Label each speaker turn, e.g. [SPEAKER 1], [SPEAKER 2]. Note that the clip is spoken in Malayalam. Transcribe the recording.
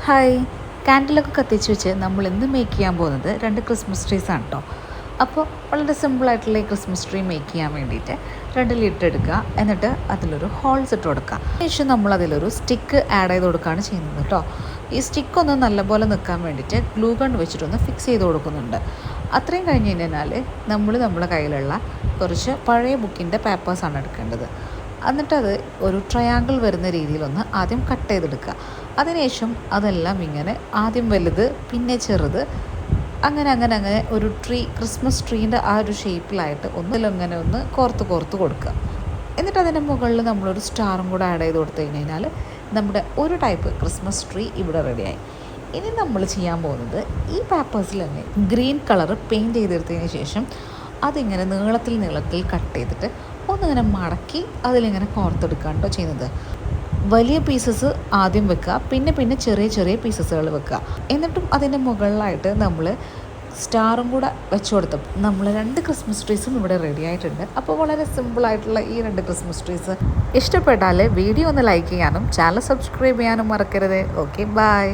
[SPEAKER 1] ഹായ്, കാൻഡിലൊക്കെ കത്തിച്ച് വെച്ച് നമ്മൾ ഇന്ന് മേക്ക് ചെയ്യാൻ പോകുന്നത് 2 ക്രിസ്മസ് ട്രീസ് ആണ് കേട്ടോ. അപ്പോൾ വളരെ സിമ്പിളായിട്ടുള്ള ഈ ക്രിസ്മസ് ട്രീ മേക്ക് ചെയ്യാൻ വേണ്ടിയിട്ട് 2 ലിറ്റർ എടുക്കുക. എന്നിട്ട് അതിലൊരു ഹോൾസ് ഇട്ട് കൊടുക്കുക. ശേഷം നമ്മൾ അതിലൊരു സ്റ്റിക്ക് ആഡ് ചെയ്ത് കൊടുക്കുകയാണ് ചെയ്യുന്നത് കേട്ടോ. ഈ സ്റ്റിക്കൊന്ന് നല്ലപോലെ നിൽക്കാൻ വേണ്ടിയിട്ട് ഗ്ലൂ ഗൺ വെച്ചിട്ടൊന്ന് ഫിക്സ് ചെയ്ത് കൊടുക്കുന്നുണ്ട്. അത്രയും കഴിഞ്ഞ് കഴിഞ്ഞാൽ നമ്മളെ കയ്യിലുള്ള കുറച്ച് പഴയ ബുക്കിൻ്റെ പേപ്പേഴ്സാണ് എടുക്കേണ്ടത്. എന്നിട്ടത് ഒരു ട്രയാങ്കിൾ വരുന്ന രീതിയിലൊന്ന് ആദ്യം കട്ട് ചെയ്തെടുക്കുക. അതിനുശേഷം അതെല്ലാം ഇങ്ങനെ ആദ്യം വലുത് പിന്നെ ചെറുത് അങ്ങനെ ഒരു ക്രിസ്മസ് ട്രീൻ്റെ ആ ഒരു ഷേപ്പിലായിട്ട് ഒന്നിലങ്ങനെ ഒന്ന് കോർത്ത് കൊടുക്കുക. എന്നിട്ട് അതിൻ്റെ മുകളിൽ നമ്മളൊരു സ്റ്റാറും കൂടെ ആഡ് ചെയ്ത് കൊടുത്തു കഴിഞ്ഞാൽ നമ്മുടെ ഒരു ടൈപ്പ് ക്രിസ്മസ് ട്രീ ഇവിടെ റെഡിയായി. ഇനി നമ്മൾ ചെയ്യാൻ പോകുന്നത് ഈ പേപ്പേഴ്സിൽ തന്നെ ഗ്രീൻ കളർ പെയിൻറ്റ് ചെയ്തെടുത്തതിന് ശേഷം അതിങ്ങനെ നീളത്തിൽ കട്ട് ചെയ്തിട്ട് ഒന്നിങ്ങനെ മടക്കി അതിലിങ്ങനെ കോർത്തെടുക്കുകയാണ് കേട്ടോ ചെയ്യുന്നത്. വലിയ പീസസ് ആദ്യം വെക്കുക, പിന്നെ ചെറിയ പീസസുകൾ വെക്കുക. എന്നിട്ടും അതിൻ്റെ മുകളിലായിട്ട് നമ്മൾ സ്റ്റാറും കൂടെ വെച്ച് കൊടുത്തു. നമ്മൾ 2 ക്രിസ്മസ് ട്രീസും ഇവിടെ റെഡി ആയിട്ടുണ്ട്. അപ്പോൾ വളരെ സിമ്പിളായിട്ടുള്ള ഈ 2 ക്രിസ്മസ് ട്രീസ് ഇഷ്ടപ്പെട്ടാൽ വീഡിയോ ഒന്ന് ലൈക്ക് ചെയ്യാനും ചാനൽ സബ്സ്ക്രൈബ് ചെയ്യാനും മറക്കരുത്. Okay, by.